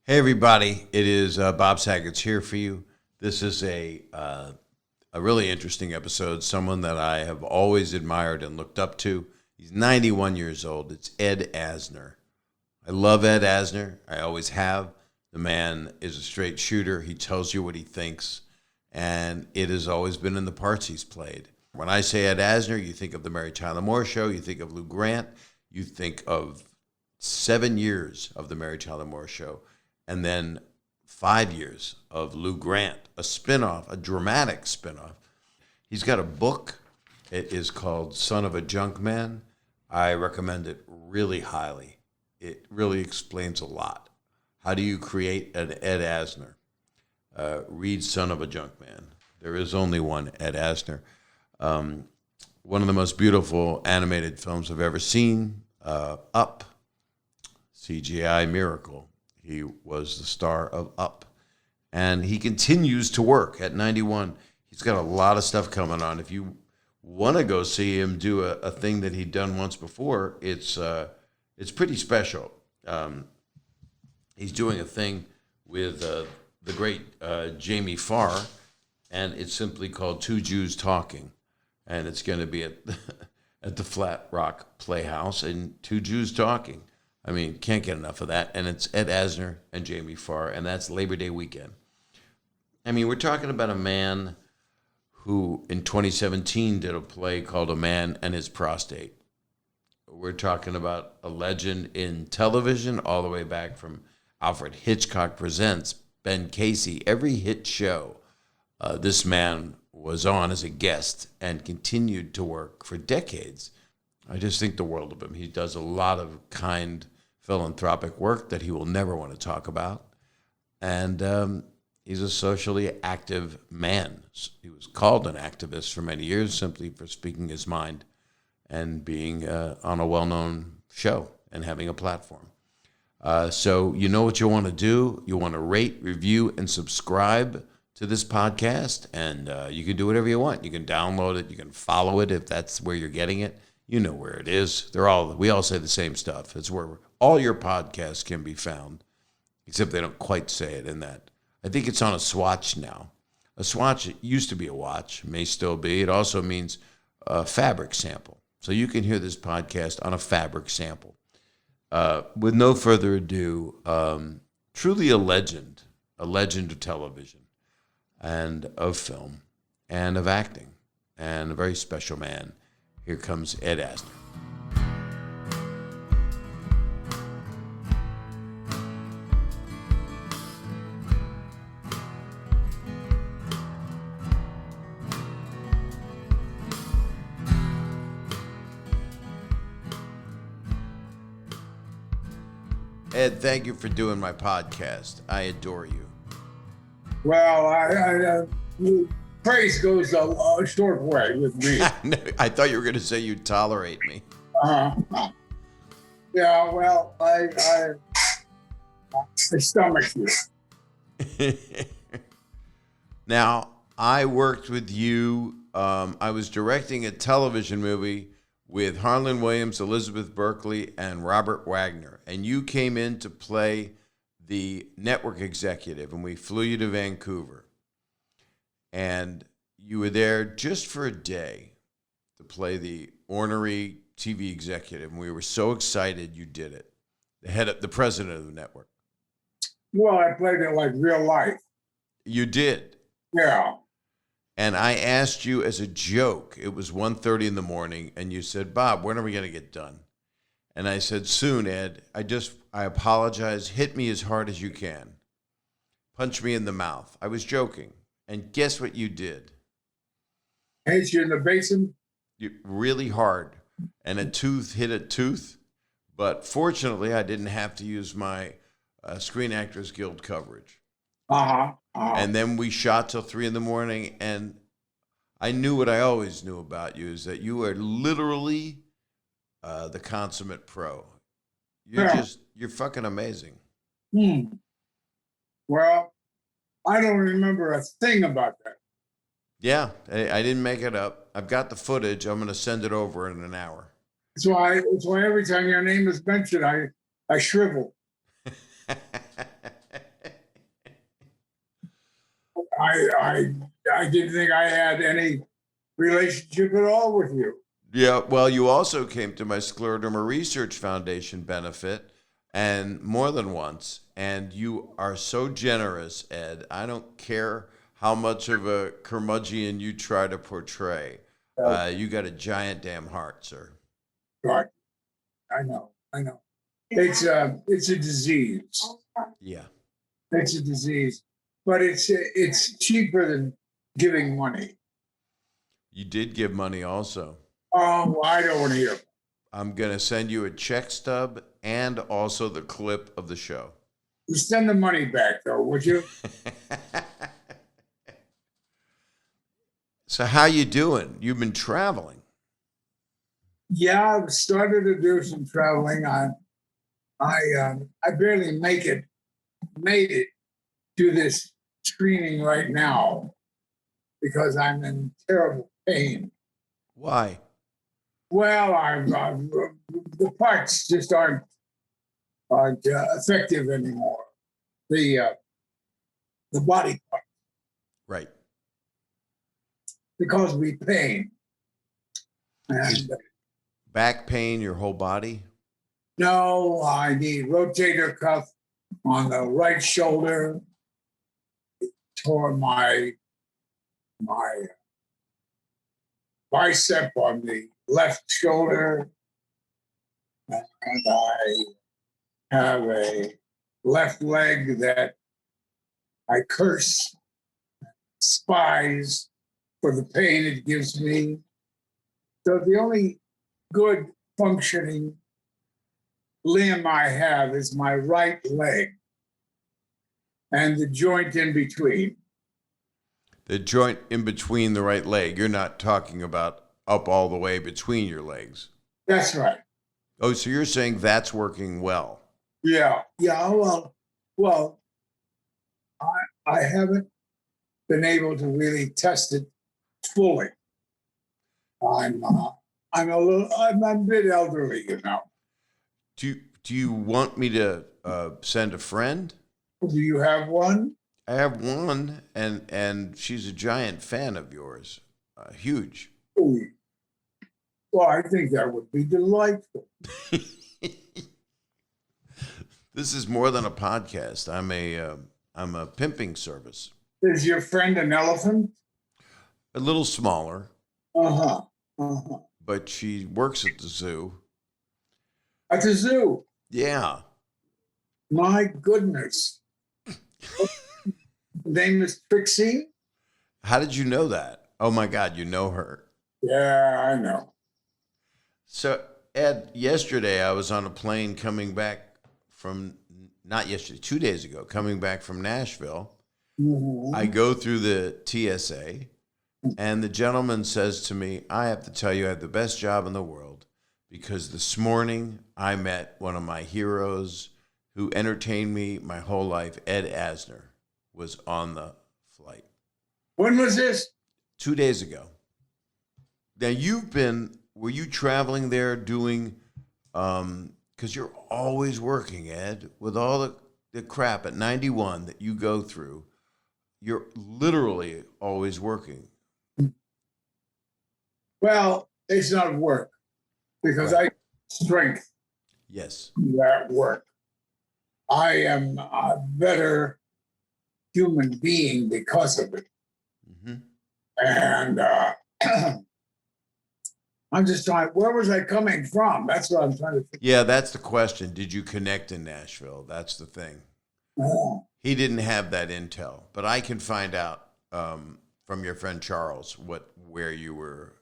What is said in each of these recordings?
Hey everybody, it is Bob Saget's here for you. This is a really interesting episode, someone that I have always admired and looked up to. He's 91 years old. It's Ed Asner. I love Ed Asner. I always have. The man is a straight shooter. He tells you what he thinks, and it has always been in the parts he's played. When I say Ed Asner, you think of the Mary Tyler Moore Show, you think of Lou Grant, you think of 7 years of the Mary Tyler Moore Show, and then 5 years of Lou Grant, a spinoff, a dramatic spinoff. He's got a book. It is called Son of a Junk Man. I recommend it really highly. It really explains a lot. How do you create an Ed Asner? Read Son of a Junk Man. There is only one Ed Asner. One of the most beautiful animated films I've ever seen. Up, CGI miracle. He was the star of Up. And he continues to work at 91. He's got a lot of stuff coming on. If you want to go see him do a thing that he'd done once before, it's pretty special. He's doing a thing with the great Jamie Farr, and it's simply called Two Jews Talking. And it's going to be at the Flat Rock Playhouse, and Two Jews Talking. I mean, can't get enough of that. And it's Ed Asner and Jamie Farr, and that's Labor Day weekend. I mean, we're talking about a man who in 2017 did a play called A Man and His Prostate. We're talking about a legend in television all the way back from Alfred Hitchcock Presents, Ben Casey. Every hit show this man was on as a guest and continued to work for decades. I just think the world of him. He does a lot of kind philanthropic work that he will never want to talk about. And he's a socially active man. He was called an activist for many years simply for speaking his mind and being on a well-known show and having a platform. So you know what you want to do. You want to rate, review, and subscribe to this podcast, and you can do whatever you want. You can download it. You can follow it if that's where you're getting it. You know where it is. We all say the same stuff. It's where all your podcasts can be found, except they don't quite say it in that. I think it's on a swatch now. A swatch, it used to be a watch, may still be. It also means a fabric sample. So you can hear this podcast on a fabric sample. With no further ado, truly a legend of television and of film and of acting, and a very special man. Here comes Ed Asner. Ed, thank you for doing my podcast. I adore you. Well, praise goes a short way with me. I thought you were going to say you tolerate me. Yeah, well, I stomach you. Now, I worked with you. I was directing a television movie with Harlan Williams, Elizabeth Berkley, and Robert Wagner. And you came in to play the network executive, and we flew you to Vancouver. And you were there just for a day to play the ornery TV executive, and we were so excited you did it. The president of the network. Well, I played it like real life. You did. Yeah. And I asked you as a joke, it was 1:30 in the morning, and you said, Bob, when are we going to get done? And I said, soon, Ed. I apologize. Hit me as hard as you can. Punch me in the mouth. I was joking. And guess what you did? Hit you in the basin? Really hard. And a tooth hit a tooth. But fortunately, I didn't have to use my Screen Actors Guild coverage. And then we shot till 3 in the morning, and I knew what I always knew about you, is that you are literally the consummate pro. You're fucking amazing. Well, I don't remember a thing about that. Yeah, I didn't make it up. I've got the footage. I'm going to send it over in an hour. That's why every time your name is mentioned, I shrivel. I didn't think I had any relationship at all with you. Yeah, well, you also came to my Scleroderma Research Foundation benefit, and more than once. And you are so generous, Ed. I don't care how much of a curmudgeon you try to portray. You got a giant damn heart, sir. Right. I know. It's a disease. Yeah. It's a disease, but it's cheaper than giving money. You did give money also. Oh, I don't want to hear. I'm going to send you a check stub and also the clip of the show. You send the money back, though, would you? So how you doing? You've been traveling. Yeah, I've started to do some traveling. I barely made it to this screening right now because I'm in terrible pain. Why? Well, the parts just aren't effective anymore. The body part. Right. They cause me pain. And back pain, your whole body? No, I need rotator cuff on the right shoulder. It tore my bicep on the left shoulder. And I have a left leg that I curse, despise for the pain it gives me. So the only good functioning limb I have is my right leg and the joint in between. The joint in between the right leg. You're not talking about up all the way between your legs. That's right. Oh, so you're saying that's working well? Yeah. Well, I haven't been able to really test it fully. I'm a bit elderly, you know. Do you want me to send a friend? Do you have one? I have one, and she's a giant fan of yours. Huge. Ooh. Well, I think that would be delightful. This is more than a podcast. I'm a pimping service. Is your friend an elephant? A little smaller. Uh-huh. But she works at the zoo. At the zoo? Yeah. My goodness. Name is Trixie? How did you know that? Oh my God, you know her. Yeah, I know. So, Ed, yesterday I was on a plane coming back from, not yesterday, 2 days ago, coming back from Nashville. Mm-hmm. I go through the TSA, and the gentleman says to me, I have to tell you I have the best job in the world because this morning I met one of my heroes who entertained me my whole life. Ed Asner was on the flight. When was this? 2 days ago. Now were you traveling there doing, because you're always working, Ed, with all the crap at 91 that you go through, you're literally always working. Well, it's not work because Right. I strength Yes. that work. I am a better human being because of it. Mm-hmm. And I'm just trying, where was I coming from? That's what I'm trying to think. Yeah, that's the question. Did you connect in Nashville? That's the thing. Oh, He didn't have that intel, but I can find out from your friend Charles where you were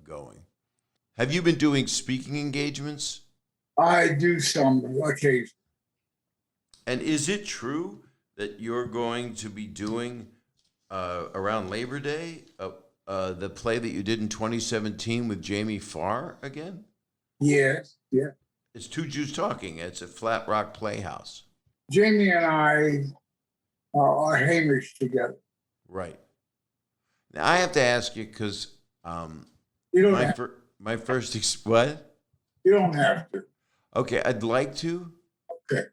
going. Have you been doing speaking engagements? I do some occasion. And is it true that you're going to be doing around Labor Day the play that you did in 2017 with Jamie Farr again? Yes, yeah. It's Two Jews Talking. It's at Flat Rock Playhouse. Jamie and I are Hamish together. Right. Now I have to ask you because You don't have, my first what? you don't have to. Okay, I'd like to. Okay.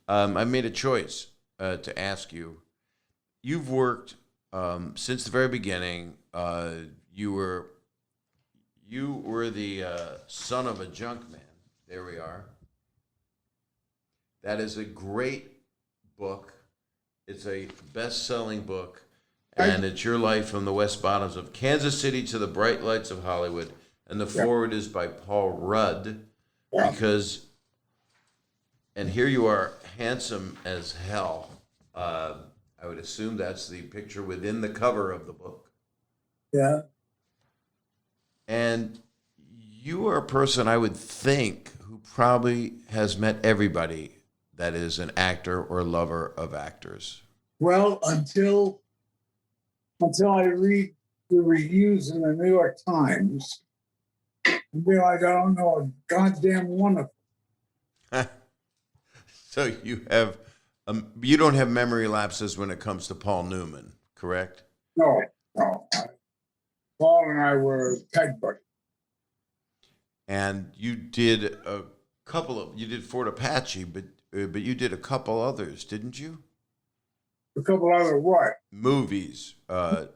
I made a choice to ask you. You've worked since the very beginning, you were the son of a junk man. There we are. That is a great book. It's a best-selling book, and it's your life from the West Bottoms of Kansas City to the bright lights of Hollywood. And the foreword is by Paul Rudd, because, and here you are, handsome as hell. I would assume that's the picture within the cover of the book. Yeah. And you are a person, I would think, who probably has met everybody that is an actor or lover of actors. Well, until I read the reviews in the New York Times, I realize I don't know a goddamn one of them. So you have, you don't have memory lapses when it comes to Paul Newman, correct? No. Paul and I were tight buddies. And you did you did Fort Apache, but you did a couple others, didn't you? A couple other what? Movies, Yeah,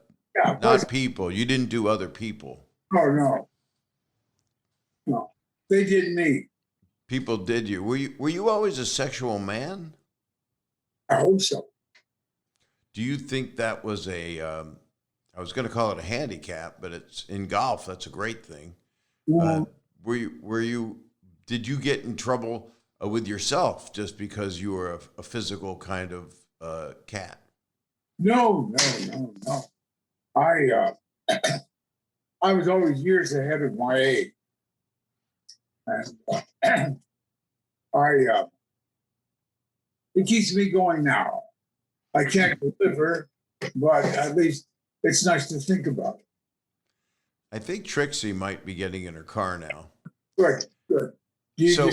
not people. You didn't do other people. Oh, no. They did me. People did you. Were you always a sexual man? I hope so. Do you think that was I was going to call it a handicap, but it's in golf. That's a great thing. Did you get in trouble with yourself just because you were a physical kind of cat? No. I was always years ahead of my age. And it keeps me going now. I can't deliver, but at least it's nice to think about it. I think Trixie might be getting in her car now. Good. So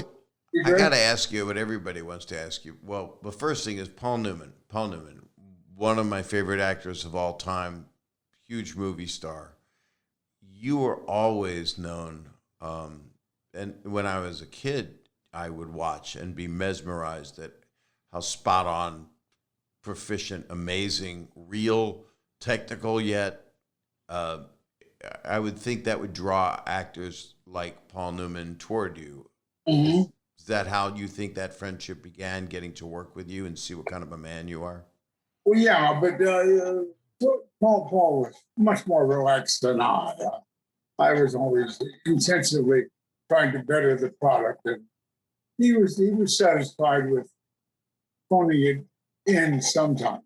I got to ask you what everybody wants to ask you. Well, the first thing is Paul Newman. Paul Newman, one of my favorite actors of all time, huge movie star. You were always known, and when I was a kid, I would watch and be mesmerized at how spot on, proficient, amazing, real, technical, yet I would think that would draw actors like Paul Newman toward you. Mm-hmm. Is that how you think that friendship began, getting to work with you and see what kind of a man you are? Well, yeah, but Paul was much more relaxed than I. I was always intensively trying to better the product, and he was satisfied with phoning it in sometime.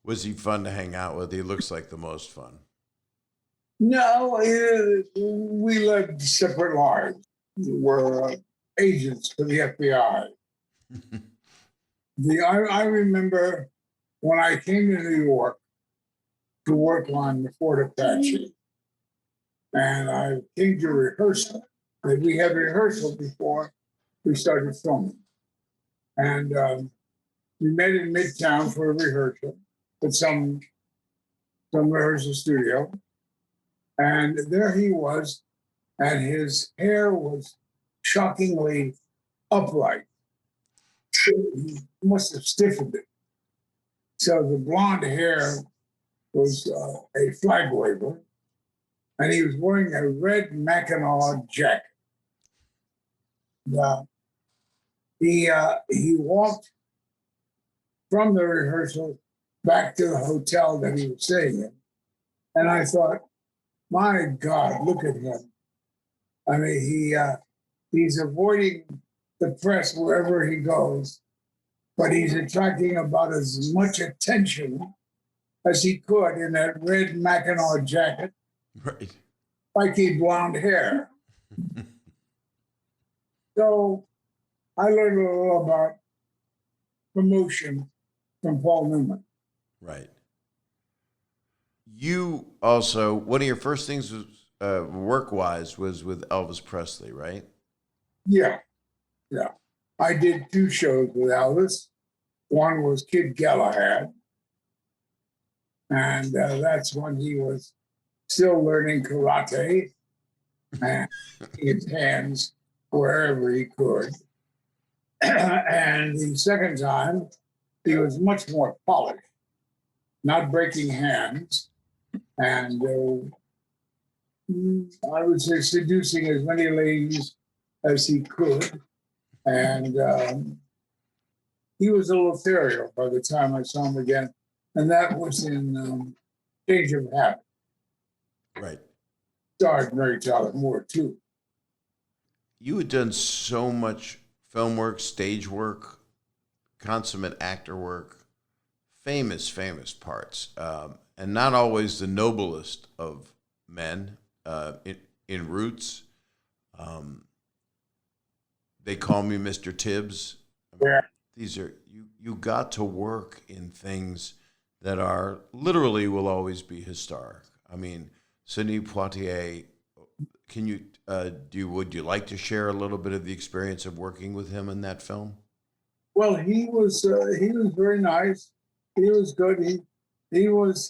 Was he fun to hang out with? He looks like the most fun. No, we led separate lives. We were agents for the FBI. I remember when I came to New York to work on the Fort Apache, and I came to rehearsal. We had rehearsal before we started filming. And we met in Midtown for a rehearsal at some rehearsal studio. And there he was, and his hair was shockingly upright. He must have stiffened it. So the blonde hair was a flag waver, and he was wearing a red Mackinaw jacket. He walked from the rehearsal back to the hotel that he was staying in, and I thought, my God, look at him. I mean, he's avoiding the press wherever he goes, but he's attracting about as much attention as he could in that red Mackinaw jacket, right? spiky blonde hair. So I learned a little about promotion from Paul Newman. Right. You also, one of your first things was work-wise was with Elvis Presley, right? Yeah. I did 2 shows with Elvis. One was Kid Galahad, and that's when he was still learning karate and his hands wherever he could. And the second time, he was much more polished. not breaking hands, and I would say seducing as many ladies as he could. And he was a little ethereal by the time I saw him again. And that was in Change of Habit. Right. Starred Mary Tyler Moore, too. You had done so much film work, stage work, consummate actor work, famous parts, and not always the noblest of men. In Roots, They Call Me Mr. Tibbs. Yeah. These are you got to work in things that are literally will always be historic. I mean, Sidney Poitier. Can you would you like to share a little bit of the experience of working with him in that film? Well, he was very nice. He was good. He was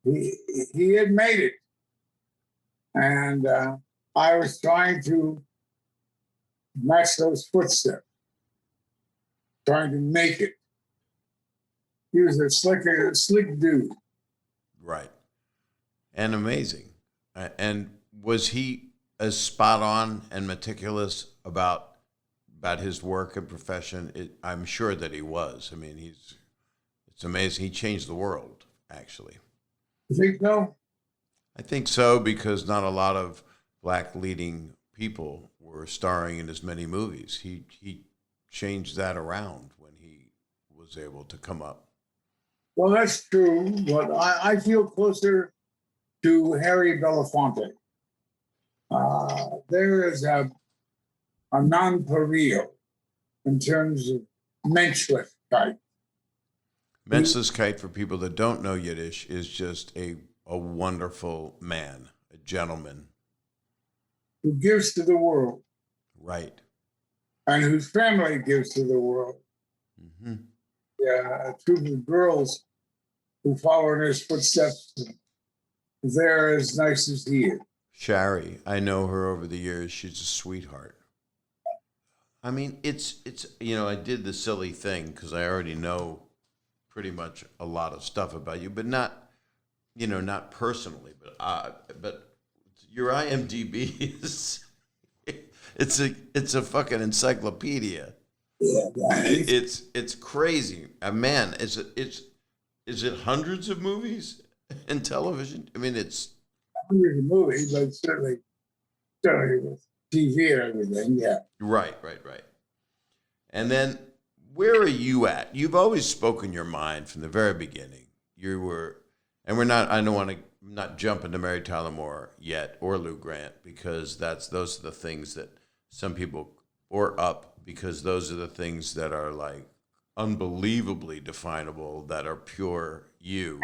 he had made it, and I was trying to match those footsteps, trying to make it. He was a slick dude. Right. And amazing. And was he as spot on and meticulous about his work and profession? I'm sure that he was. I mean, it's amazing. He changed the world, actually. You think so? I think so, because not a lot of black leading people were starring in as many movies. He changed that around when he was able to come up. Well, that's true, but I feel closer to Harry Belafonte. There is a non-pariah in terms of Menschlichkeit. Menschlichkeit, for people that don't know Yiddish, is just a wonderful man, a gentleman. Who gives to the world. Right. And whose family gives to the world. Mm-hmm. Yeah, a troop of girls who follow in his footsteps. They're as nice as he is. Shari, I know her over the years. She's a sweetheart. I mean, it's I did the silly thing because I already know pretty much a lot of stuff about you, but not personally. But your IMDb is it's a fucking encyclopedia. Yeah, right. It's crazy, man. Is it hundreds of movies and television? I mean, it's hundreds of movies, but certainly with TV and everything. Yeah. Right. And then, where are you at? You've always spoken your mind from the very beginning. You were, and we're not. I don't want to not jump into Mary Tyler Moore yet or Lou Grant, because those are the things that some people because those are the things that are like unbelievably definable, that are pure you.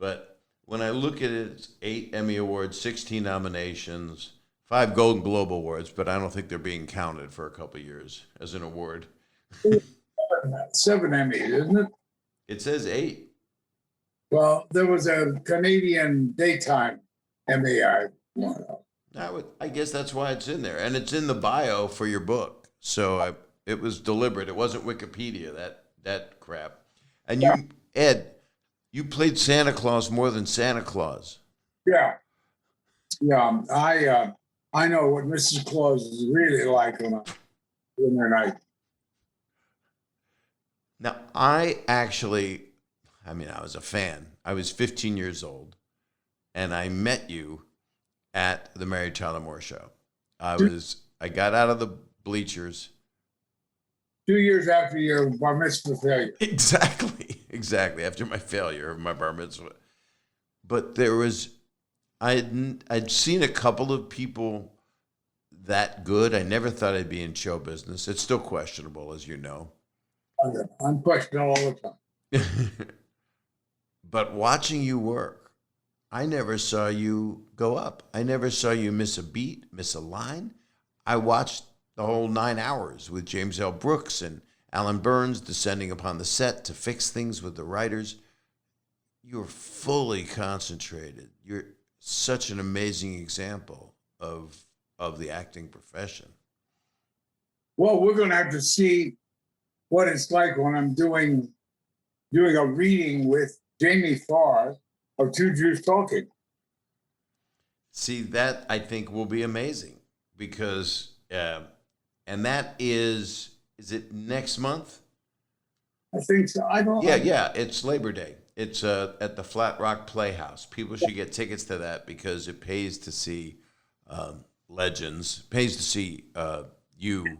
But when I look at it, it's 8 Emmy Awards, 16 nominations, 5 Golden Globe Awards, but I don't think they're being counted for a couple of years as an award. 7 Emmys, isn't it? It says 8. Well, there was a Canadian daytime Emmy I won. I guess that's why it's in there, and it's in the bio for your book. So it was deliberate. It wasn't Wikipedia, that crap. And you, Ed, you played Santa Claus more than Santa Claus. Yeah. I know what Mrs. Claus is really like when they're nice. Now, I was a fan. I was 15 years old, and I met you at the Mary Tyler Moore show. I got out of the bleachers. 2 years after your bar mitzvah failure. Exactly. After my failure of my bar mitzvah. But I'd seen a couple of people that good. I never thought I'd be in show business. It's still questionable, as you know. I'm questionable all the time. But watching you work, I never saw you go up. I never saw you miss a beat, miss a line. I watched the whole 9 hours with James L. Brooks and Alan Burns descending upon the set to fix things with the writers. You're fully concentrated. You're such an amazing example of the acting profession. Well, we're going to have to see what it's like when I'm doing a reading with Jamie Farr of Two Jews Talking. See, that I think will be amazing because, and that is it next month? I think so. I don't. Yeah, it's Labor Day. It's at the Flat Rock Playhouse. People should get tickets to that because it pays to see legends. Pays to see you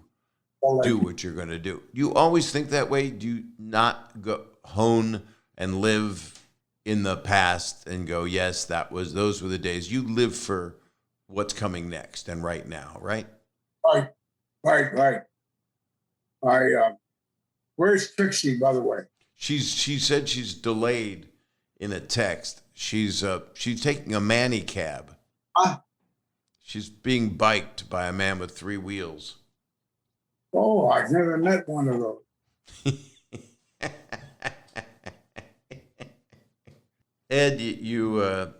do what you're going to do. You always think that way? Do you not go hone and live in the past and go, yes, those were the days? You live for what's coming next and right now, right? Right. Where's Trixie, by the way? She said she's delayed in a text. She's taking a manny cab. She's being biked by a man with 3 wheels. Oh, I've never met one of those. Ed, you and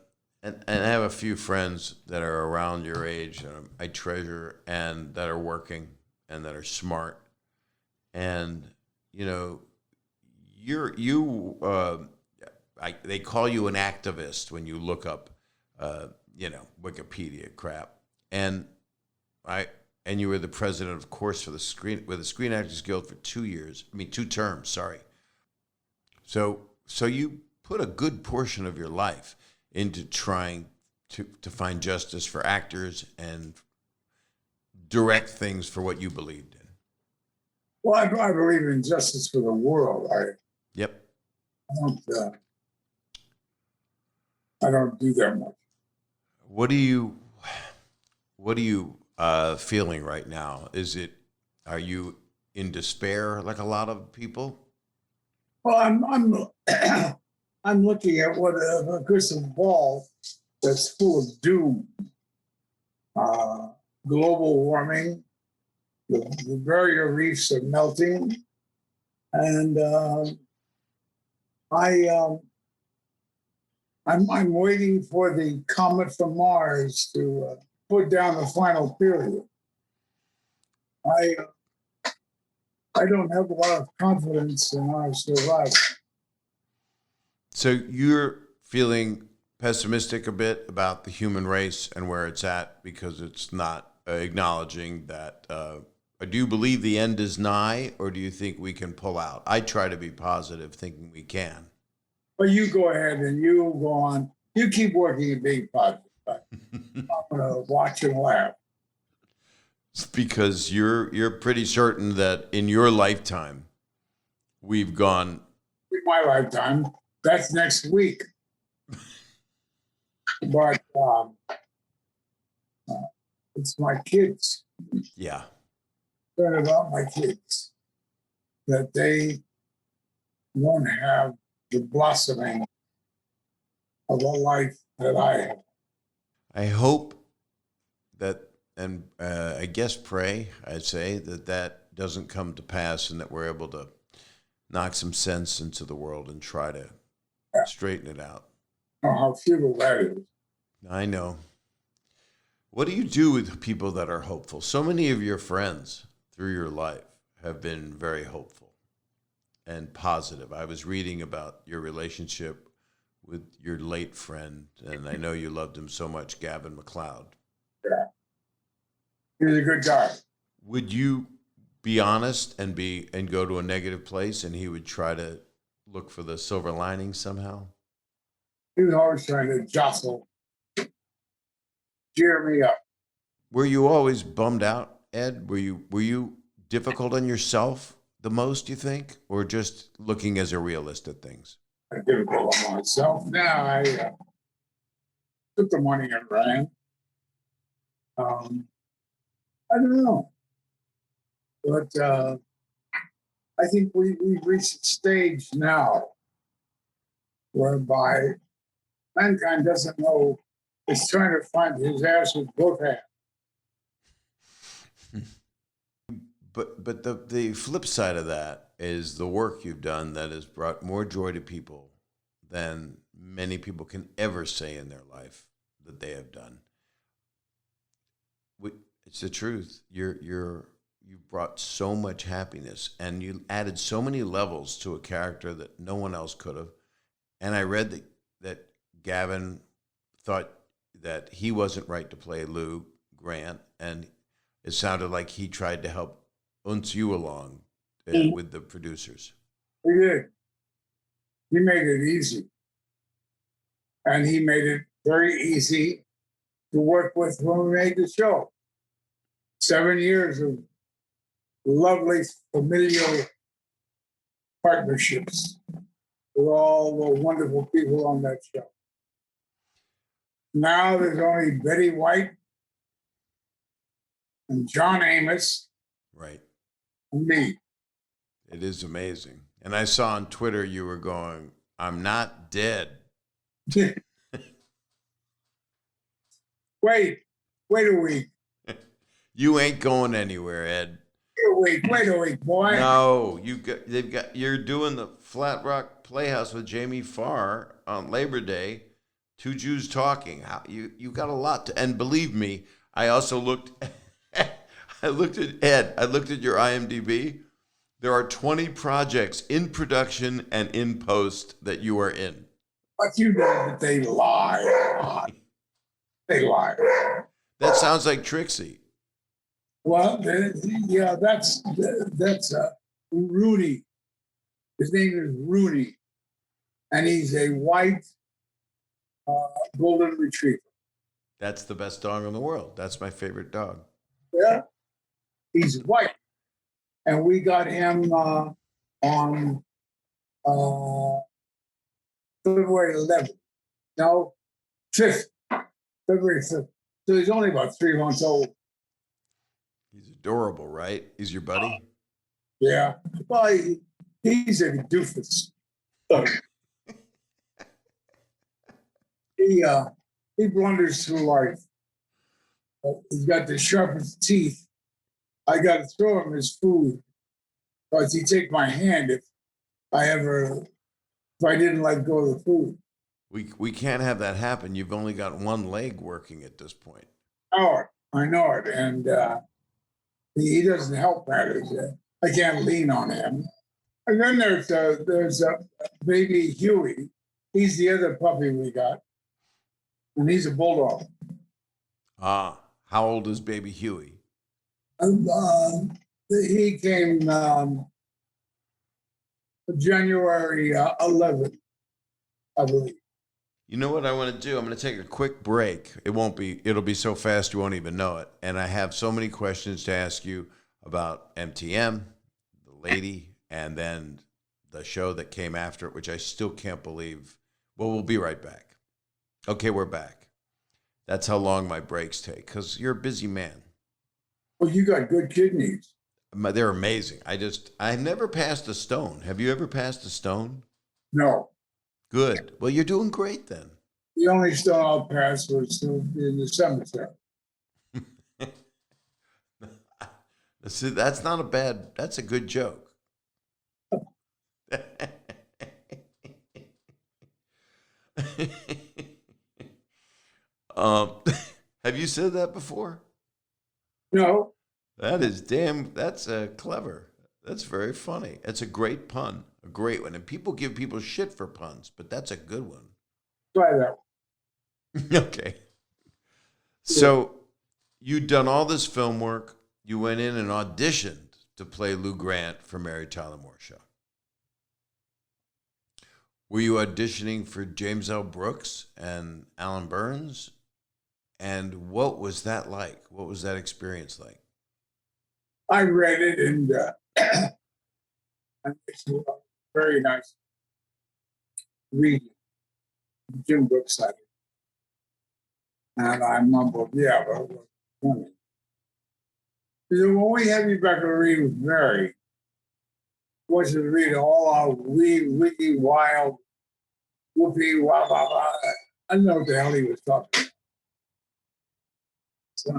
I have a few friends that are around your age that I treasure and that are working and that are smart. And they call you an activist when you look up, Wikipedia crap. And you were the president, of course, with the Screen Actors Guild for 2 terms. Sorry. So you put a good portion of your life into trying to find justice for actors and direct things for what you believed in. Well, I believe in justice for the world. Yep. I don't do that much. What are you feeling right now? Are you in despair like a lot of people? Well, I'm looking at what a crystal ball that's full of doom. Global warming, the barrier reefs are melting, and I'm waiting for the comet from Mars to put down the final period. I don't have a lot of confidence in our survival. So you're feeling pessimistic a bit about the human race and where it's at because it's not acknowledging that. Do you believe the end is nigh, or do you think we can pull out? I try to be positive, thinking we can. Well, you go ahead and you go on. You keep working at being positive. I'm going to watch and laugh. It's because you're pretty certain that in your lifetime, we've gone. In my lifetime, that's next week. But it's my kids. Yeah. Learn about my kids that they won't have the blossoming of a life that I have. I hope that, and I guess pray, I'd say, that doesn't come to pass and that we're able to knock some sense into the world and try to straighten it out. I know how futile that is. I know. What do you do with people that are hopeful? So many of your friends through your life have been very hopeful and positive. I was reading about your relationship with your late friend, and I know you loved him so much, Gavin MacLeod. Yeah. He was a good guy. Would you be honest and go to a negative place, and he would try to look for the silver lining somehow? He was always trying to jostle, cheer me up. Were you always bummed out, Ed? Were you difficult on yourself the most, you think, or just looking as a realist at things? I difficult on myself. Now I took the money and ran. I don't know, but I think we've reached a stage now whereby mankind doesn't know. It's trying to find his ass with both hands. But the flip side of that is the work you've done that has brought more joy to people than many people can ever say in their life that they have done. It's the truth. You've brought so much happiness, and you added so many levels to a character that no one else could have. And I read that Gavin thought that he wasn't right to play Lou Grant, and it sounded like he tried to help uns you along with the producers. He did. He made it easy. And he made it very easy to work with when we made the show. 7 years of lovely familial partnerships with all the wonderful people on that show. Now there's only Betty White and John Amos. Right. And me. It is amazing. And I saw on Twitter you were going, I'm not dead. Wait a week. You ain't going anywhere, Ed. Wait a week, boy. No, you're doing the Flat Rock Playhouse with Jamie Farr on Labor Day. Two Jews talking. You got a lot to, and believe me, I also looked. I looked at Ed. I looked at your IMDb. There are 20 projects in production and in post that you are in. But you know that they lie. They lie. That sounds like Trixie. Well, yeah, that's Rooney. His name is Rooney, and he's a white golden retriever. That's the best dog in the world. That's my favorite dog. Yeah, he's white, and we got him on February 11th. No, 5th, February 5th. So he's only about 3 months old. He's adorable, right? He's your buddy? Yeah. Well, he's a doofus. He blunders through life. He's got the sharpest teeth. I got to throw him his food, because he'd take my hand if I didn't let go of the food. We can't have that happen. You've only got one leg working at this point. Oh, I know it, and he doesn't help matters. I can't lean on him. And then there's a baby Huey. He's the other puppy we got, and he's a bulldog. How old is baby Huey? He came January 11th, I believe. You know what I want to do? I'm going to take a quick break. It'll be so fast you won't even know it. And I have so many questions to ask you about MTM, the lady, and then the show that came after it, which I still can't believe. Well, we'll be right back. Okay, we're back. That's how long my breaks take, because you're a busy man. Well, you got good kidneys. They're amazing. I never passed a stone. Have you ever passed a stone? No. Good. Well, you're doing great then. The only stone I'll pass was in the cemetery. See, that's a good joke. Have you said that before? No. That's clever. That's very funny. It's a great pun, a great one. And people give people shit for puns, but that's a good one. Try that one. Okay. So you'd done all this film work. You went in and auditioned to play Lou Grant for Mary Tyler Moore Show. Were you auditioning for James L. Brooks and Alan Burns? And what was that like? What was that experience like? I read it, and it's very nice reading. Jim Brooks said it. And I mumbled, yeah, but it was funny. He said, when we have you back to read with Mary, I want you to read all our wiki, wild, whoopee, wah, blah, blah. I don't know what the hell he was talking about. So,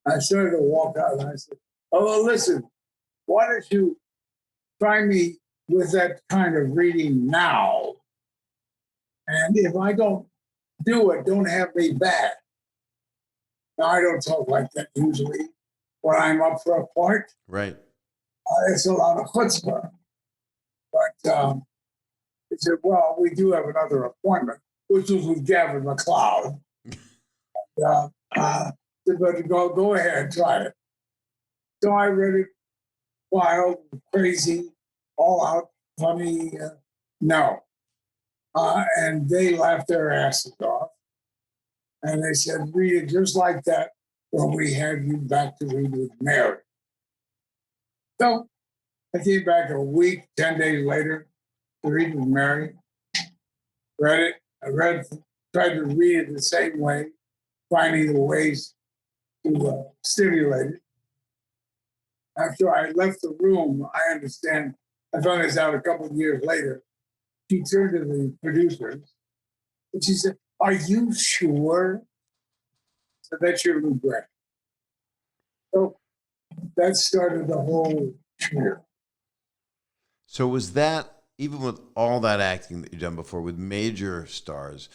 I started to walk out, and I said, oh, well, listen, why don't you try me with that kind of reading now? And if I don't do it, don't have me back. Now, I don't talk like that usually when I'm up for a part. Right. It's a lot of chutzpah. But he said, well, we do have another appointment, which was with Gavin McLeod. Said, but go ahead, try it. So I read it wild, crazy, all out, funny. No. And they laughed their asses off. And they said, read it just like that when we had you back to read with Mary. So I came back a week, 10 days later to read with Mary. Read it. Tried to read it the same way, finding the ways to stimulate it. After I left the room, I understand, I found this out a couple of years later. She turned to the producers and she said, are you sure? So that's your regret. So that started the whole career. So was that, even with all that acting that you've done before with major stars,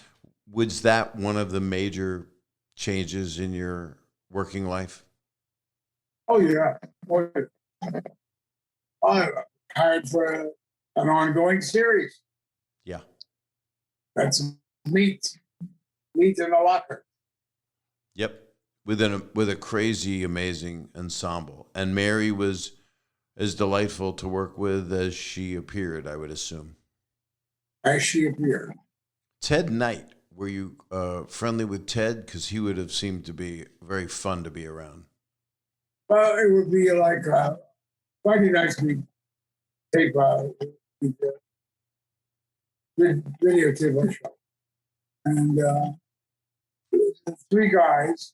was that one of the major changes in your working life? Oh, yeah. I hired for an ongoing series. Yeah. That's meat in the locker. Yep. With a crazy, amazing ensemble. And Mary was as delightful to work with as she appeared, I would assume. As she appeared. Ted Knight, were you friendly with Ted? Because he would have seemed to be very fun to be around. Well, it would be like Friday nights we tape videotape our show. And the three guys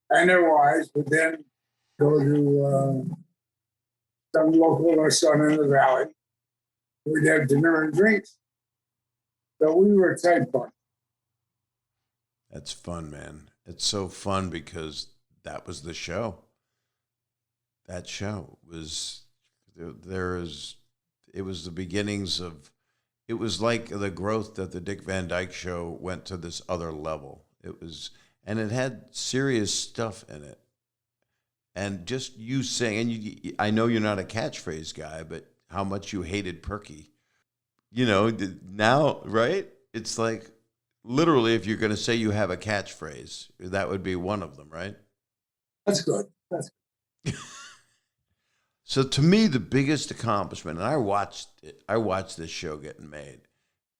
and their wives would then go to some local restaurant in the valley. We'd have dinner and drinks. So we were a tight bunch. That's fun, man. It's so fun because that was the show. That show was it was the beginnings of, it was like the growth that the Dick Van Dyke Show went to this other level. It was, and it had serious stuff in it. And just you saying, and I know you're not a catchphrase guy, but how much you hated Perky. You know, now, right? It's like, literally, if you're going to say you have a catchphrase, that would be one of them, right? That's good. That's good. So to me, the biggest accomplishment, and I watched this show getting made,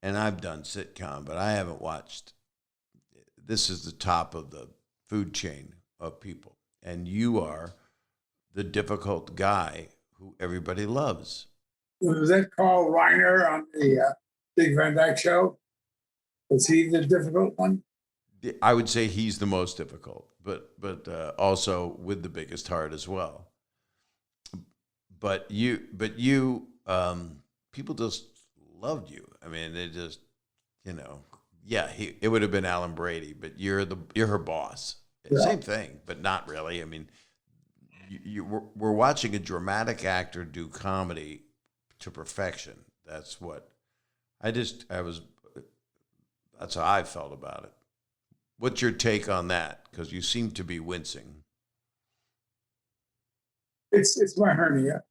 and I've done sitcom, but I haven't watched. This is the top of the food chain of people, and you are the difficult guy who everybody loves. Was that Carl Reiner on the Dick Van Dyke Show? Was he the difficult one? I would say he's the most difficult, but also with the biggest heart as well. But you, people just loved you. I mean, they just, yeah, it would have been Alan Brady, but you're her boss. Yeah. Same thing, but not really. I mean, we're watching a dramatic actor do comedy to perfection. That's what that's how I felt about it. What's your take on that? Because you seem to be wincing. It's my hernia.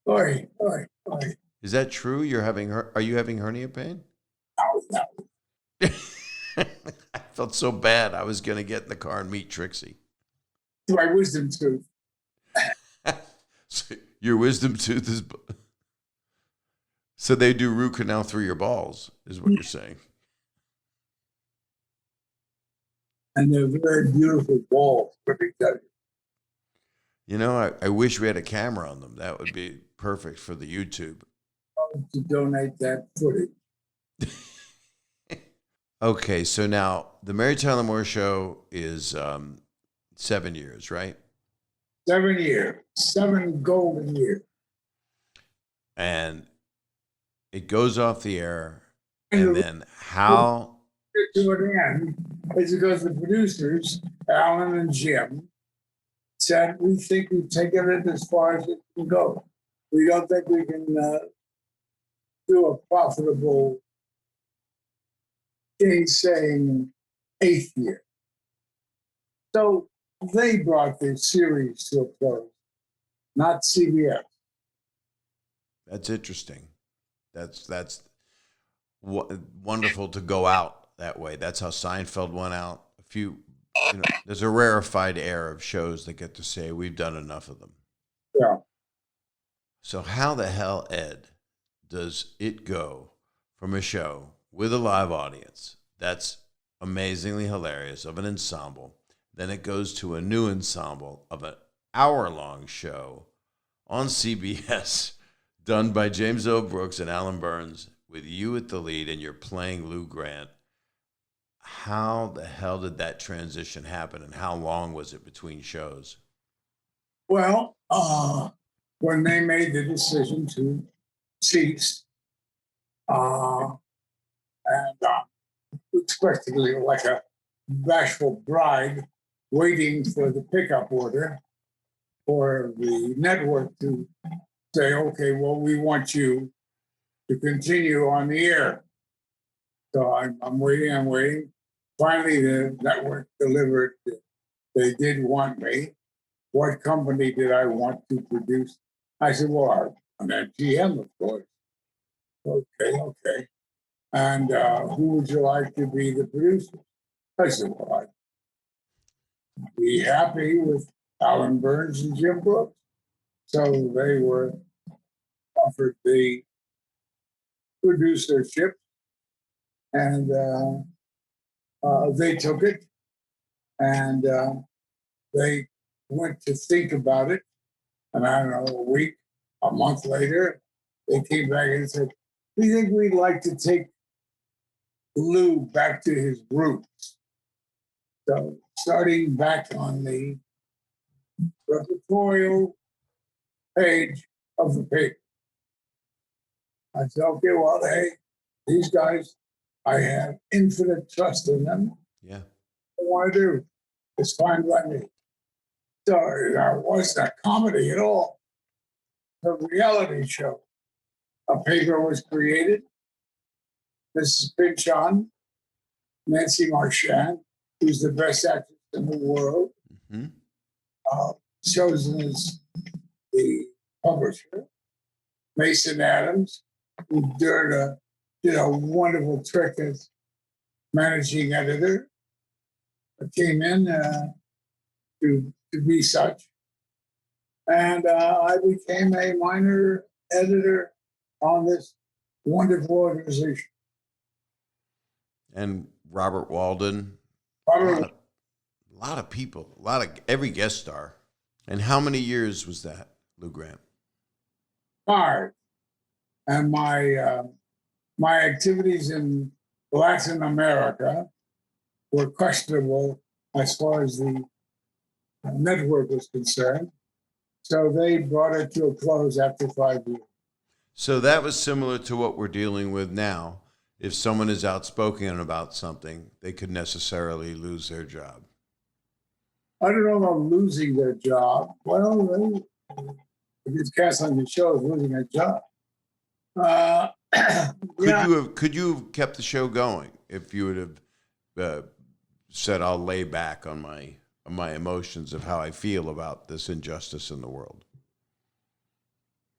Sorry. Is that true? Are you having hernia pain? No. I felt so bad. I was going to get in the car and meet Trixie. My wisdom tooth. So your wisdom tooth is. So they do root canal through your balls, is what you're saying. And they're very beautiful balls, let me tell you. I wish we had a camera on them. That would be perfect for the YouTube. To donate that footage. Okay, so now the Mary Tyler Moore Show is 7 years, right? 7 years, 7 golden years. And it goes off the air, and then how? To an end is because the producers, Alan and Jim, said, we think we've taken it as far as it can go. We don't think we can do a profitable saying 8th year. So they brought the series to a close, not CBS. That's interesting. That's wonderful to go out that way. That's how Seinfeld went out. There's a rarefied air of shows that get to say we've done enough of them. Yeah. So how the hell, Ed, does it go from a show with a live audience that's amazingly hilarious of an ensemble, then it goes to a new ensemble of an hour-long show on CBS done by James O. Brooks and Alan Burns with you at the lead and you're playing Lou Grant? How the hell did that transition happen and how long was it between shows? Well, when they made the decision to cease, and expectedly like a bashful bride waiting for the pickup order for the network to say, okay, well, we want you to continue on the air. So I'm waiting. Finally, the network delivered. They did want me. What company did I want to produce? I said, well, I'm MGM, of course. Okay. And who would you like to be the producer? I said, well, I'd be happy with Alan Burns and Jim Brooks. So they were offered the producership, and they took it, and they went to think about it. And I don't know, a month later, they came back and said, we think we'd like to take Lou back to his roots. So starting back on the repertorial page of the paper. I said, okay, well, hey, these guys, I have infinite trust in them. Yeah. What I want to do is fine by me. So it wasn't a comedy at all. A reality show. A paper was created. Mrs. Pinchon, Nancy Marchand, who's the best actress in the world, chosen as the publisher. Mason Adams, who did a wonderful trick as managing editor, came in to be such. And I became a minor editor on this wonderful organization. And Robert Walden, Robert, a lot of people, every guest star. And how many years was that, Lou Grant? 5. And my activities in Latin America were questionable as far as the network was concerned. So they brought it to a close after 5 years. So that was similar to what we're dealing with now. If someone is outspoken about something, they could necessarily lose their job. I don't know about losing their job. Well, if it's canceling the show, is losing their job. Could you have kept the show going if you would have said, I'll lay back on my emotions of how I feel about this injustice in the world?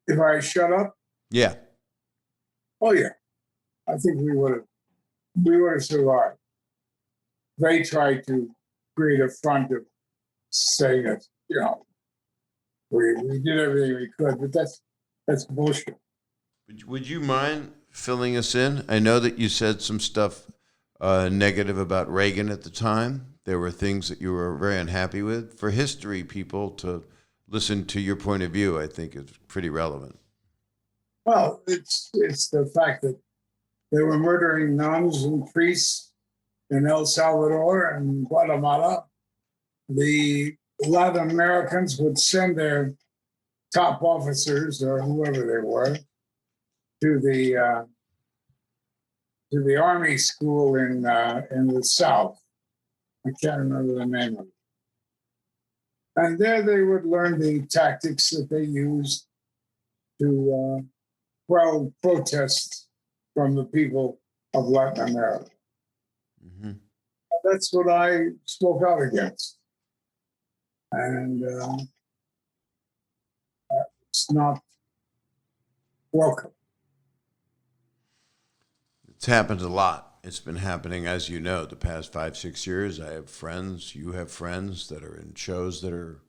If I shut up? Yeah. Oh, yeah. I think we would have survived. They tried to create a front of saying that, we did everything we could, but that's bullshit. Would you mind filling us in? I know that you said some stuff negative about Reagan at the time. There were things that you were very unhappy with. For history people to listen to your point of view, I think is pretty relevant. Well, it's the fact that they were murdering nuns and priests in El Salvador and Guatemala. The Latin Americans would send their top officers or whoever they were to the army school in the South. I can't remember the name of it. And there they would learn the tactics that they used to quell protests from the people of Latin America. Mm-hmm. That's what I spoke out against. And it's not Welcome. It's happened a lot. It's been happening, as you know, the past 5-6 years. I have friends, you have friends that are in shows that are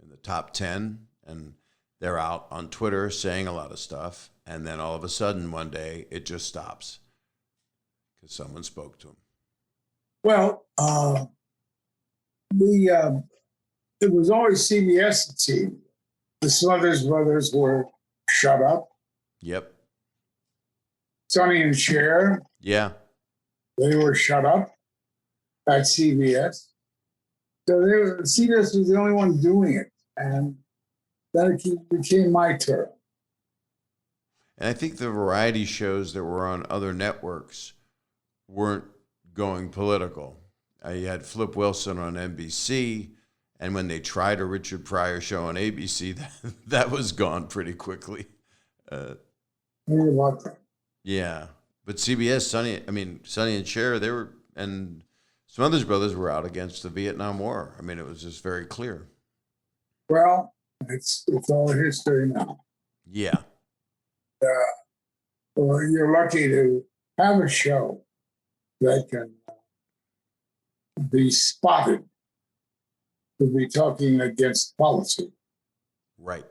in the top 10, and they're out on Twitter saying a lot of stuff. And then all of a sudden, one day, it just stops because someone spoke to them. Well, it was always CBS team. The Smothers Brothers were shut up. Yep. Sonny and Cher, Yeah. they were shut up at CBS. So CBS was the only one doing it. And then it became my turn. And I think the variety shows that were on other networks weren't going political. You had Flip Wilson on NBC, and when they tried a Richard Pryor show on ABC, that was gone pretty quickly. Yeah, but CBS, Sonny and Cher, they were, and Smothers Brothers were out against the Vietnam War. I mean, it was just very clear. Well, it's all history now. Yeah. Well, you're lucky to have a show that can be spotted to be talking against policy. Right.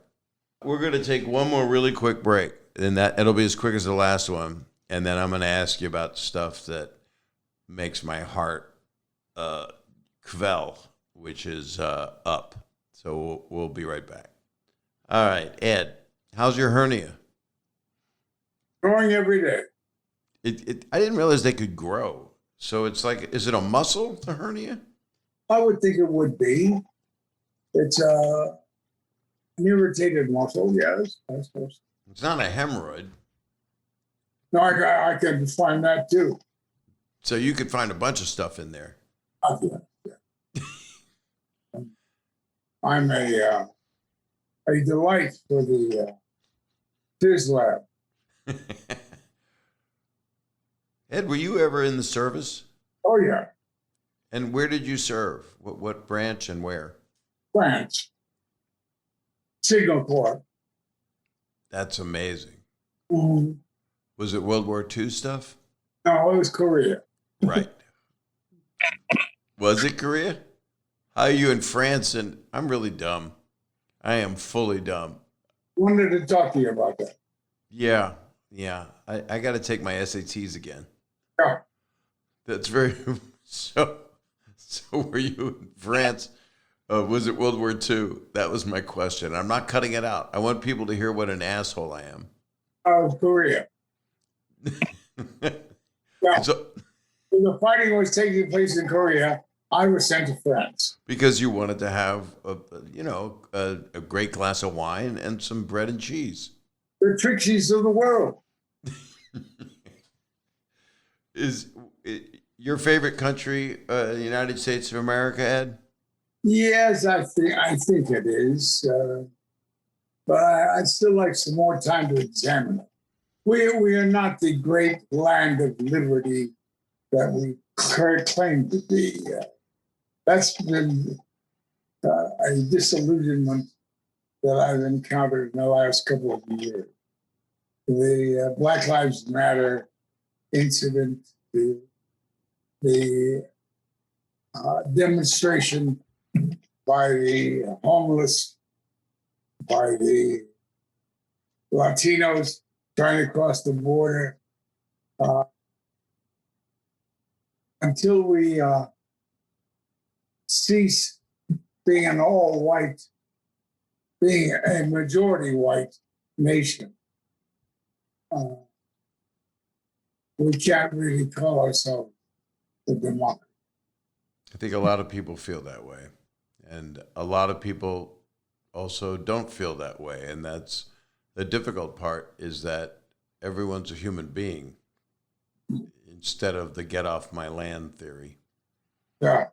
We're going to take one more really quick break, and it'll be as quick as the last one. And then I'm going to ask you about stuff that makes my heart quell, which is up. So we'll be right back. All right, Ed, how's your hernia? Growing every day. I didn't realize they could grow. So it's like, is it a muscle, the hernia? I would think it would be. It's an irritated muscle, yes, I suppose. It's not a hemorrhoid. No, I can find that too. So you could find a bunch of stuff in there. Yeah. I'm a delight for the Tiz lab. Ed, were you ever in the service? Oh, yeah. And where did you serve? What branch and where? France. Signal Corps. That's amazing. Mm-hmm. Was it World War II stuff? No, it was Korea. Right. Was it Korea? How are you in France? And I'm really dumb. I am fully dumb. Wanted to talk to you about that. Yeah. I got to take my SATs again. Yeah. That's very... So were you in France? Was it World War II? That was my question. I'm not cutting it out. I want people to hear what an asshole I am. Korea. Well, So, when the fighting was taking place in Korea, I was sent to France. because you wanted to have a great glass of wine and some bread and cheese. The Trixies of the world. Is your favorite country the United States of America, Ed? Yes, I think it is. But I'd still like some more time to examine it. We are not the great land of liberty that we claim to be. That's been a disillusionment that I've encountered in the last couple of years. The Black Lives Matter incident, the demonstration by the homeless, by the Latinos trying to cross the border. Until we cease being an all-white, being a majority white nation, we can't really call ourselves a democracy. I think a lot of people feel that way. And a lot of people also don't feel that way. And that's the difficult part, is that everyone's a human being instead of the get off my land theory. Yeah,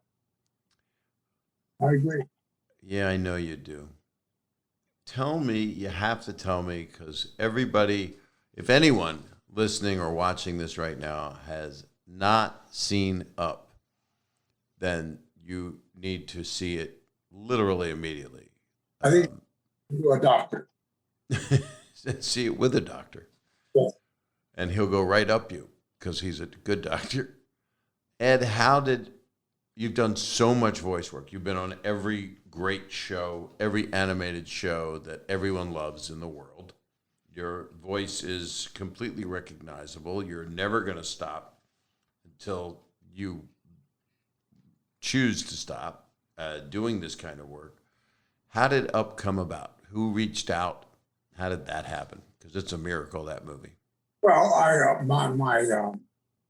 I agree. Yeah, I know you do. Tell me, you have to tell me, because everybody, if anyone listening or watching this right now has not seen Up, then you need to see it literally immediately. I think you're a doctor. see it with a doctor. Yeah. And he'll go right up you because he's a good doctor. Ed, you've done so much voice work. You've been on every great show, every animated show that everyone loves in the world. Your voice is completely recognizable. You're never going to stop until you choose to stop doing this kind of work. How did Up come about? Who reached out? How did that happen? Because it's a miracle, that movie. Well, my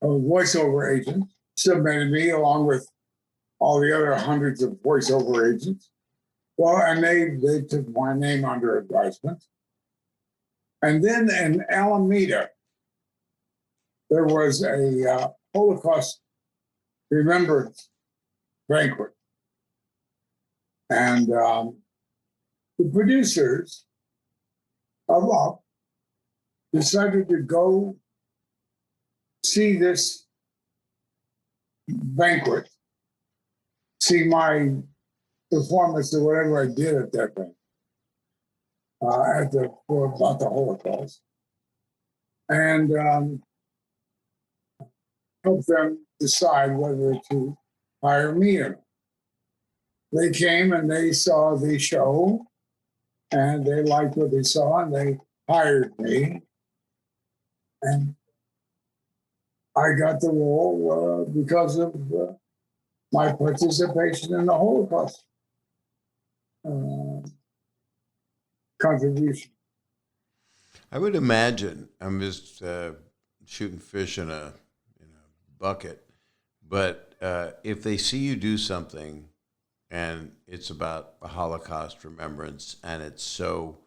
voiceover agent submitted me along with all the other hundreds of voiceover agents. Well, and they took my name under advisement. And then in Alameda, there was a Holocaust remembrance banquet. And the producers of Up decided to go see this banquet, see my performance or whatever I did at that banquet, about the Holocaust, and help them decide whether to hire me or not. They came and they saw the show, and they liked what they saw, and they hired me. And I got the role because of my participation in the Holocaust contribution. I would imagine, I'm just shooting fish in a bucket, but if they see you do something and it's about a Holocaust remembrance and it's so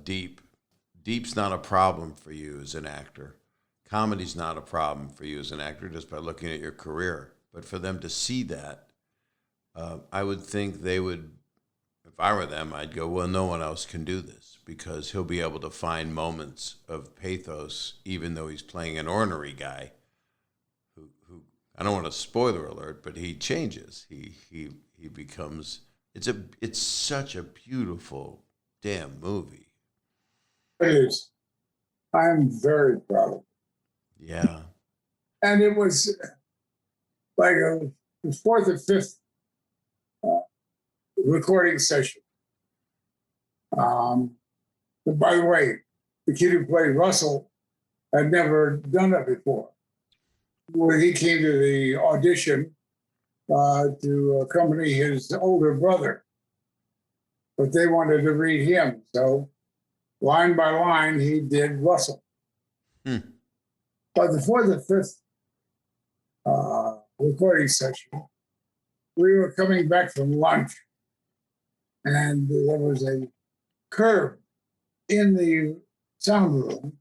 deep's not a problem for you as an actor. Comedy's not a problem for you as an actor just by looking at your career. But for them to see that, I would think they would, if I were them, I'd go, well, no one else can do this because he'll be able to find moments of pathos, even though he's playing an ornery guy who I don't want to spoiler alert, but he changes. He becomes, it's such a beautiful damn movie. It is. I'm very proud of it. Yeah. And it was like the fourth or fifth recording session. By the way, the kid who played Russell had never done it before. When he came to the audition to accompany his older brother, but they wanted to read him. So line by line, he did Russell. But before the fifth recording session, we were coming back from lunch, and there was a curve in the sound room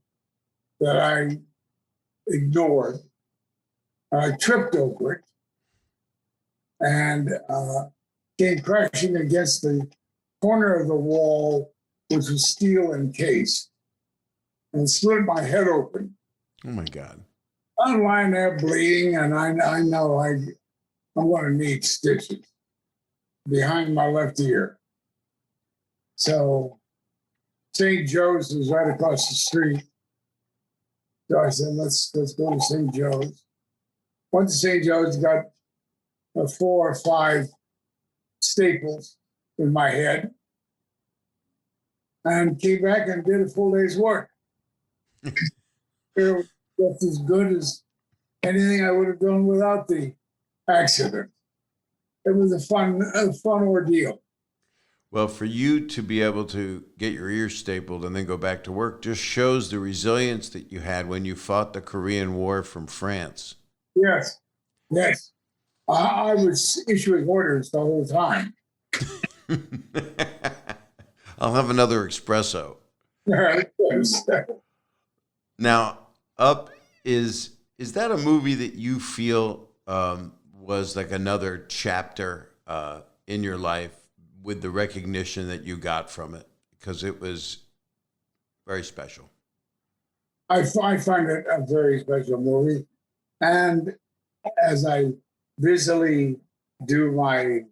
that I ignored. I tripped over it and came crashing against the corner of the wall, which was steel encased, and split my head open. Oh my God. I'm lying there bleeding, and I know I'm going to need stitches behind my left ear. So St. Joe's was right across the street. So I said, let's go to St. Joe's. Went to St. Joe's, got 4 or 5 staples in my head, and came back and did a full day's work. It was just as good as anything I would have done without the accident. It was a fun ordeal. Well, for you to be able to get your ears stapled and then go back to work just shows the resilience that you had when you fought the Korean War from France. Yes. I was issuing orders the whole time. I'll have another espresso. Yes. Now, Up is that a movie that you feel was like another chapter in your life with the recognition that you got from it? Because it was very special. I find it a very special movie. And as I busily do my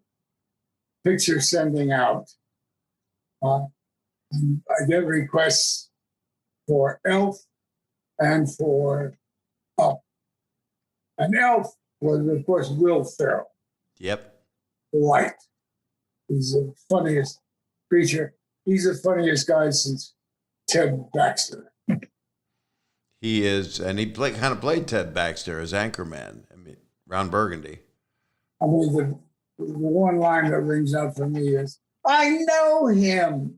picture sending out, I get requests for Elf and for Up. And Elf was, of course, Will Ferrell. Yep. Light. He's the funniest creature. He's the funniest guy since Ted Baxter. He is, and he kind of played Ted Baxter as Anchorman. I mean, Ron Burgundy. I mean, the one line that rings out for me is, I know him.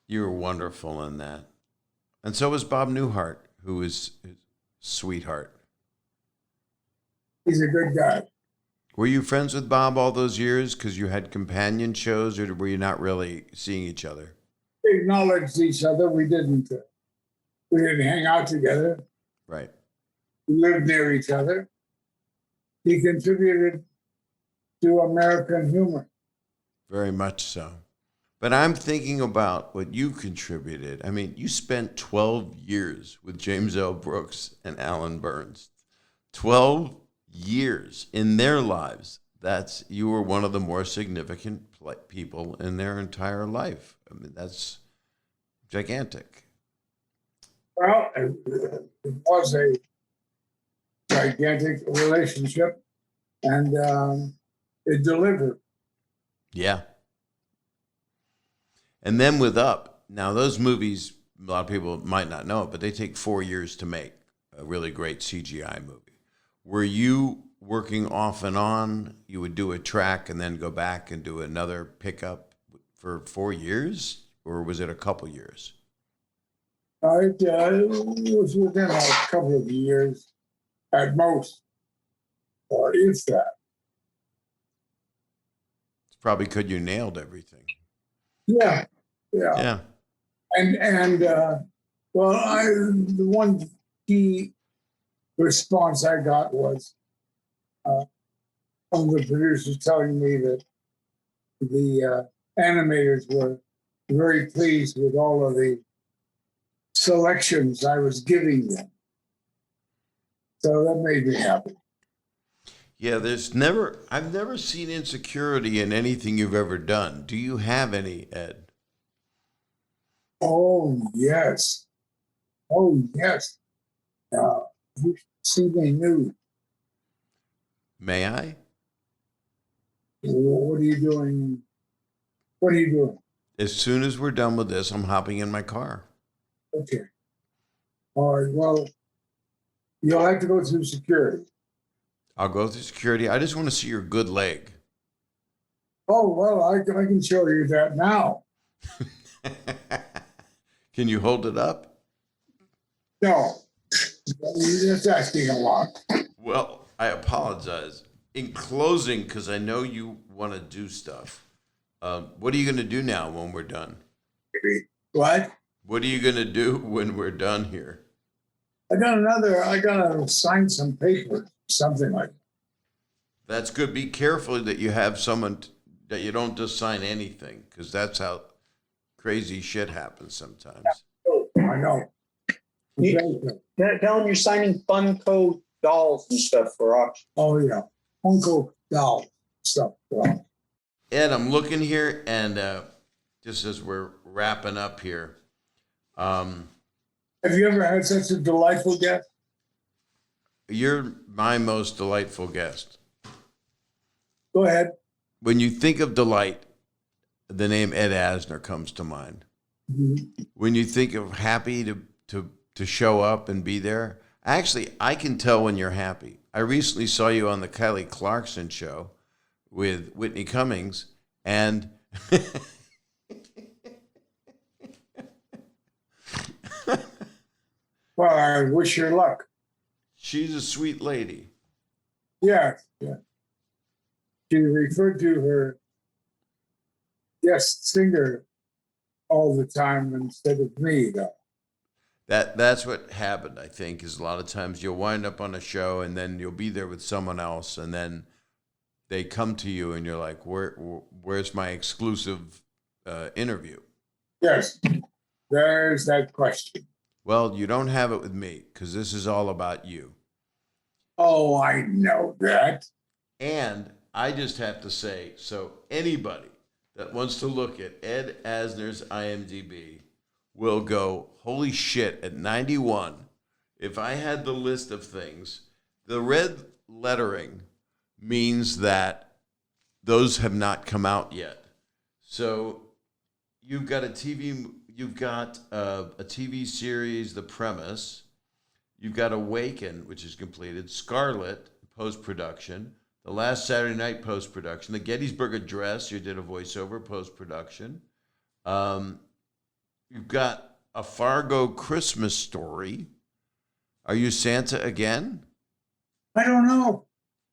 You were wonderful in that. And so was Bob Newhart, who is his sweetheart. He's a good guy. Were you friends with Bob all those years because you had companion shows, or were you not really seeing each other? We acknowledged each other. We didn't hang out together. Right. We lived near each other. He contributed to American humor. Very much so. But I'm thinking about what you contributed. I mean, you spent 12 years with James L. Brooks and Alan Burns. 12 years in their lives. You were one of the more significant people in their entire life. I mean, that's gigantic. Well, it was a gigantic relationship, and it delivered. Yeah. And then with Up, now those movies, a lot of people might not know it, but they take 4 years to make a really great CGI movie. Were you working off and on? You would do a track and then go back and do another pickup for 4 years? Or was it a couple years? It was within a couple of years at most, or if that. It's probably because you nailed everything. Yeah. Yeah. And well, the one key response I got was one of the producers telling me that the animators were very pleased with all of the selections I was giving them. So that made me happy. Yeah, I've never seen insecurity in anything you've ever done. Do you have any, Ed? Oh, yes. Oh, yes. You should see me nude. May I? What are you doing? What are you doing? As soon as we're done with this, I'm hopping in my car. Okay. All right. Well, you'll have to go through security. I'll go through security. I just want to see your good leg. Oh, well, I can show you that now. Can you hold it up? No. You're just asking a lot. Well, I apologize. In closing, because I know you want to do stuff, what are you going to do now when we're done? What? What are you going to do when we're done here? I got to sign some papers, something like that. That's good. Be careful that you have someone that you don't just sign anything, because that's how crazy shit happens sometimes. Oh, I know. Tell them you're signing Funko dolls and stuff for auction. Oh, yeah. Uncle doll stuff. Well, Ed, I'm looking here, and just as we're wrapping up here. have you ever had such a delightful guest? You're my most delightful guest. Go ahead. When you think of delight, the name Ed Asner comes to mind. Mm-hmm. When you think of happy to show up and be there, actually, I can tell when you're happy. I recently saw you on the Kelly Clarkson show with Whitney Cummings, and Well, I wish her luck. she's a sweet lady. Yeah. She referred to her guest singer all the time instead of me, though. That's what happened, I think, is a lot of times you'll wind up on a show and then you'll be there with someone else, and then they come to you and you're like, where's my exclusive interview? Yes, there's that question. Well, you don't have it with me, because this is all about you. Oh, I know that. And I just have to say, so anybody that wants to look at Ed Asner's IMDb will go, holy shit, at 91, if I had the list of things, the red lettering means that those have not come out yet. So you've got a TV series, The Premise. You've got Awaken, which is completed. Scarlet, post-production. The Last Saturday Night, post-production. The Gettysburg Address, you did a voiceover, post-production. You've got A Fargo Christmas Story. Are you Santa again? I don't know.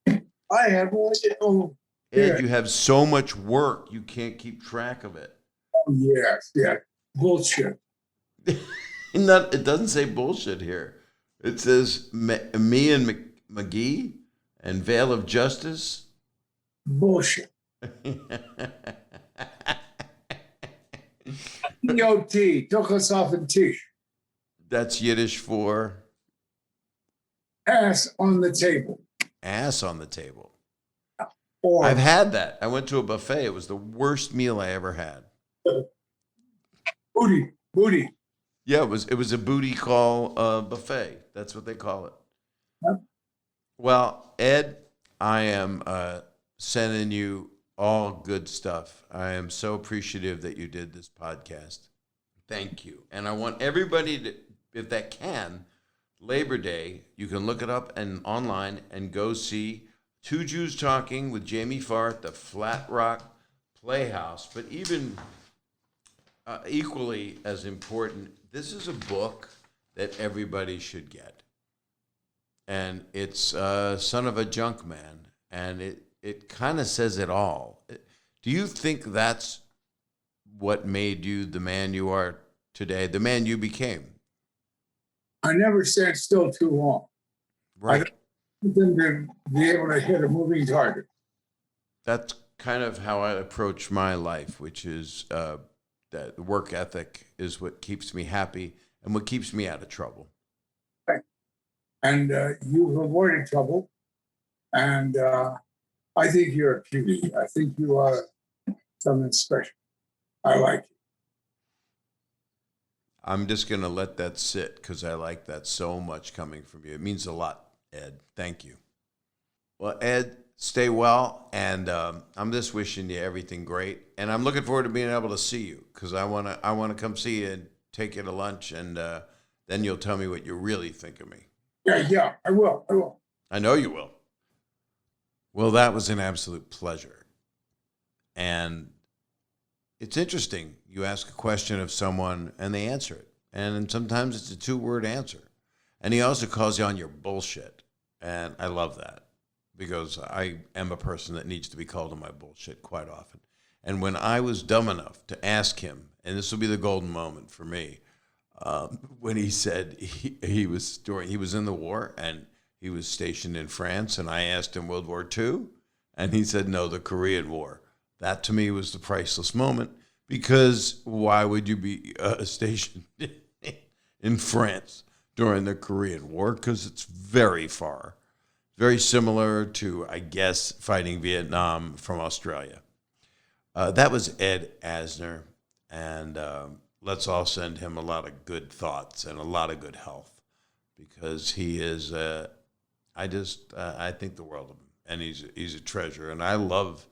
I have no idea. Oh, Ed, yeah. you have so much work, you can't keep track of it. Yes, yeah. Bullshit. It doesn't say bullshit here. It says me and McGee and Veil of Justice. Bullshit. EOT, took us off in Tish. That's Yiddish for Ass on the table. ass on the table. Or I've had that. I went to a buffet. It was the worst meal I ever had. booty. Yeah, it was a booty call buffet. That's what they call it. Yep. Well, Ed, I am sending you all good stuff. I am so appreciative that you did this podcast. Thank you. And I want everybody to, if that can, Labor Day, you can look it up and online and go see Two Jews Talking with Jamie Farr at the Flat Rock Playhouse. But even equally as important, this is a book that everybody should get. And it's Son of a Junk Man. And it kind of says it all. Do you think that's what made you the man you are today, the man you became? I never sat still too long. Right. I don't think to be able to hit a moving target. That's kind of how I approach my life, which is that work ethic is what keeps me happy and what keeps me out of trouble. Right. And you've avoided trouble. And I think you're a cutie. I think you are something special. I like you. I'm just going to let that sit because I like that so much coming from you. It means a lot, Ed. Thank you. Well, Ed, stay well. And I'm just wishing you everything great. And I'm looking forward to being able to see you because I want to come see you and take you to lunch. And then you'll tell me what you really think of me. Yeah, I will. I know you will. Well, that was an absolute pleasure. And it's interesting. You ask a question of someone and they answer it. And sometimes it's a 2-word answer. And he also calls you on your bullshit. And I love that because I am a person that needs to be called on my bullshit quite often. And when I was dumb enough to ask him, and this will be the golden moment for me, when he said he was in the war and he was stationed in France, and I asked him World War II, and he said, no, the Korean War. That to me was the priceless moment. Because why would you be stationed in France during the Korean War? Because it's very far. Very similar to, I guess, fighting Vietnam from Australia. That was Ed Asner. And let's all send him a lot of good thoughts and a lot of good health. Because he is, I think the world of him. And he's a treasure. And I love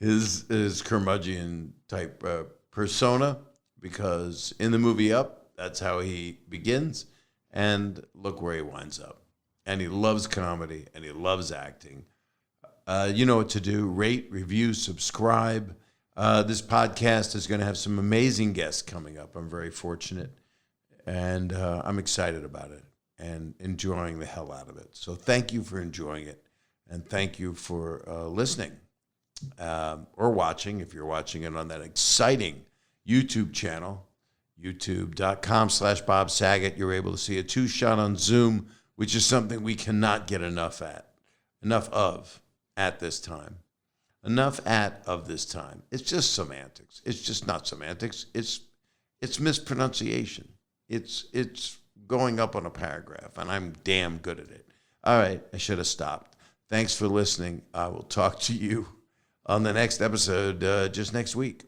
his curmudgeon type persona, because in the movie Up, that's how he begins, and look where he winds up. And he loves comedy, and he loves acting. You know what to do. Rate, review, subscribe. This podcast is going to have some amazing guests coming up. I'm very fortunate, and I'm excited about it and enjoying the hell out of it. So thank you for enjoying it, and thank you for listening. Or watching, if you're watching it on that exciting YouTube channel, youtube.com/Bob Saget. You're able to see a 2-shot on Zoom, which is something we cannot get enough of at this time. It's just semantics. It's just not semantics. It's mispronunciation. It's going up on a paragraph, and I'm damn good at it. All right, I should have stopped. Thanks for listening. I will talk to you on the next episode just next week.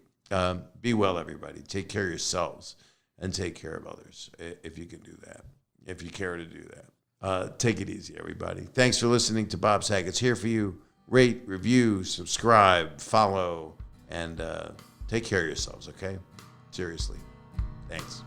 Be well, everybody. Take care of yourselves and take care of others if you can do that, if you care to do that. Take it easy, everybody. Thanks for listening to Bob Saget's Here For You. Rate, review, subscribe, follow, and take care of yourselves, okay? Seriously. Thanks.